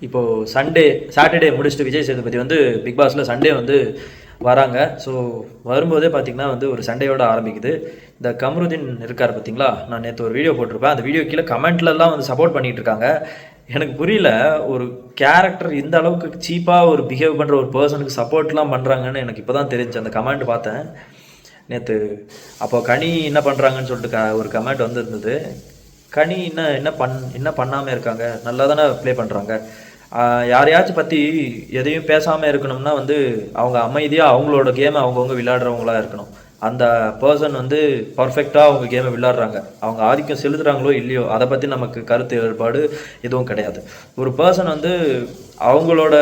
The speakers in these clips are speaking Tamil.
இப்போது சாட்டர்டே முடிச்சுட்டு விஜய் சேதுபதி வந்து பிக் பாஸில் சண்டே வந்து வராங்க. ஸோ வரும்போதே பார்த்திங்கன்னா வந்து ஒரு சண்டையோட ஆரம்பிக்குது. இந்த கம்ருதீன் இருக்கார் பார்த்தீங்களா, நான் நேற்று ஒரு வீடியோ போட்டிருப்பேன். அந்த வீடியோ கீழே கமெண்ட்லலாம் வந்து சப்போர்ட் பண்ணிகிட்டு இருக்காங்க. எனக்கு புரியல, ஒரு கேரக்டர் இந்த அளவுக்கு சீப்பாக ஒரு பிஹேவ் பண்ணுற ஒரு பர்சனுக்கு சப்போர்ட்லாம் பண்ணுறாங்கன்னு எனக்கு இப்போ தான் தெரிஞ்சு. அந்த கமெண்ட் பார்த்தேன் நேற்று. அப்போ கனி என்ன பண்ணுறாங்கன்னு சொல்லிட்டு ஒரு கமெண்ட் வந்து இருந்தது. கனி என்ன பண்ணாமல் இருக்காங்க, நல்லா தானே ப்ளே பண்ணுறாங்க. யாரையாச்சும் பற்றி எதையும் பேசாமல் இருக்கணும்னா வந்து அவங்க அமைதியாக அவங்களோட கேமை அவங்கவுங்க விளையாடுறவங்களா இருக்கணும். அந்த பர்சன் வந்து பர்ஃபெக்டாக அவங்க கேமை விளையாடுறாங்க, அவங்க ஆதிக்கம் செலுத்துகிறாங்களோ இல்லையோ அதை பற்றி நமக்கு கருத்து வேறுபாடு எதுவும் கிடையாது. ஒரு பர்சன் வந்து அவங்களோட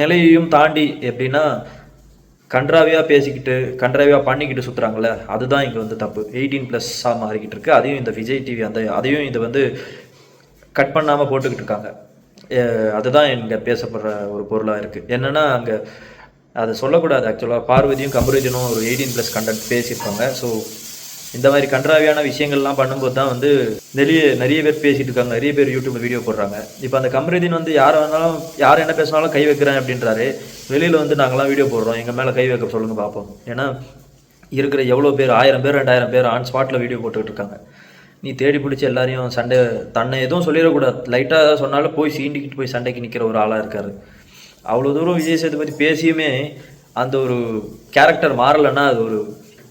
நிலையையும் தாண்டி எப்படின்னா கன்றாவியாக பேசிக்கிட்டு கன்றாவியாக பண்ணிக்கிட்டு சுற்றுறாங்களே, அதுதான் இங்கே வந்து தப்பு. 18+ மாறிக்கிட்டு இருக்கு. அதையும் இந்த விஜய் டிவி அதையும் இது வந்து கட் பண்ணாமல் போட்டுக்கிட்டு இருக்காங்க. அதுதான் இங்கே பேசப்படுற ஒரு பொருளாக இருக்குது. என்னென்னா அங்கே அதை சொல்லக்கூடாது. ஆக்சுவலாக பார்வதியும் கம்ருதீனும் ஒரு 18+ கண்டென்ட் பேசியிருப்பாங்க. ஸோ இந்த மாதிரி கன்றாவியான விஷயங்கள்லாம் பண்ணும்போது தான் வந்து நிறைய பேர் பேசிகிட்டு இருக்காங்க, நிறைய பேர் யூடியூப்பில் வீடியோ போடுறாங்க. இப்போ அந்த கம்ருதீன் வந்து யார் என்ன பேசினாலும் கை வைக்கிறேன் அப்படின்றாரு. வெளியில் வந்து நாங்களாம் வீடியோ போடுறோம், எங்கள் மேலே கை வைக்க சொல்லுங்கள் பார்ப்போம். ஏன்னா இருக்கிற எவ்வளோ பேர், 1000 பேர் 2000 பேர் ஆன் ஸ்பாட்டில் வீடியோ போட்டுக்கிட்டு இருக்காங்க. நீ தேடி பிடிச்சி எல்லாரையும் தன்னை எதுவும் சொல்லிடக்கூடாது, லைட்டாக ஏதாவது சொன்னாலும் போய் சீண்டிக்கிட்டு போய் சண்டைக்கு நிற்கிற ஒரு ஆளாக இருக்கார். அவ்வளோ தூரம் விஜய் சேதுபதி பேசியுமே அந்த ஒரு கேரக்டர் மாறலைன்னா அது ஒரு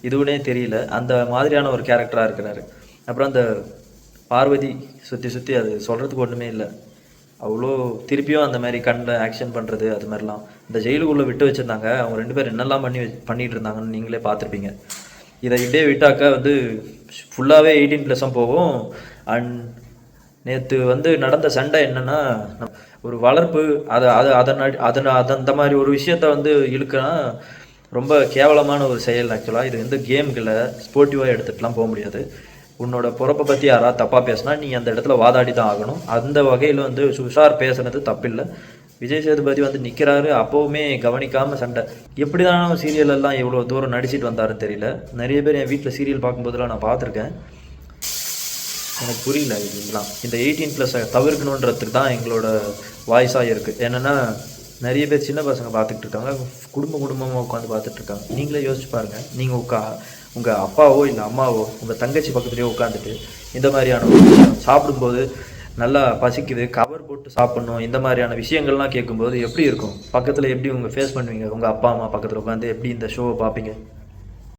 இதுவுனே தெரியல. அந்த மாதிரியான ஒரு கேரக்டராக இருக்கிறாரு. அப்புறம் அந்த பார்வதி சுற்றி அது சொல்கிறதுக்கு ஒன்றுமே இல்லை. அவ்வளோ திருப்பியும் அந்த மாதிரி கண்ணில் ஆக்ஷன் பண்ணுறது, அது மாதிரிலாம் இந்த ஜெயிலுக்குள்ளே விட்டு வச்சுருந்தாங்க. அவங்க 2 பேர் என்னெல்லாம் பண்ணிகிட்டு இருந்தாங்கன்னு நீங்களே பார்த்துருப்பீங்க. இதை இப்படியே விட்டாக்கா வந்து ஃபுல்லாகவே 18+ போகும். அண்ட் நேற்று வந்து நடந்த சண்டை என்னென்னா, ஒரு வளர்ப்பு அந்த மாதிரி ஒரு விஷயத்த வந்து இழுக்கனா ரொம்ப கேவலமான ஒரு செயல். ஆக்சுவலாக இது வந்து கேம்களை ஸ்போர்ட்டிவாக எடுத்துகிட்டுலாம் போக முடியாது. உன்னோட பொறப்பை பற்றி யாராவது தப்பாக பேசினா நீ அந்த இடத்துல வாதாடி தான் ஆகணும். அந்த வகையில் வந்து சுஷார் பேசுனது தப்பில்லை. விஜய் சேதுபதி வந்து நிற்கிறாரு, அப்போவுமே கவனிக்காமல் சண்டை. எப்படி தான் சீரியலெல்லாம் எவ்வளோ தூரம் நடிச்சிட்டு வந்தாருன்னு தெரியல. நிறைய பேர் என் வீட்டில் சீரியல் பார்க்கும்போதெல்லாம் நான் பார்த்துருக்கேன். எனக்கு புரியல இதெல்லாம். இந்த 18+ தவிர்க்கணுன்றதுக்கு தான் எங்களோட வாய்ஸாக இருக்குது. என்னென்னா நிறைய பேர் சின்ன பசங்க பார்த்துக்கிட்டு இருக்காங்க, குடும்பமாக உட்காந்து பார்த்துட்ருக்காங்க. நீங்களே யோசிச்சு பாருங்கள். நீங்கள் உங்கள் அப்பாவோ இல்லை அம்மாவோ உங்கள் தங்கச்சி பக்கத்துலேயோ உட்காந்துட்டு இந்த மாதிரியான விஷயம் சாப்பிடும்போது நல்லா பசிக்குது, கவர் போட்டு சாப்பிட்ணும், இந்த மாதிரியான விஷயங்கள்லாம் கேட்கும்போது எப்படி இருக்கும்? பக்கத்தில் எப்படி உங்கள் ஃபேஸ் பண்ணுவீங்க? உங்கள் அப்பா அம்மா பக்கத்தில் உட்காந்து எப்படி இந்த ஷோவை பார்ப்பீங்க?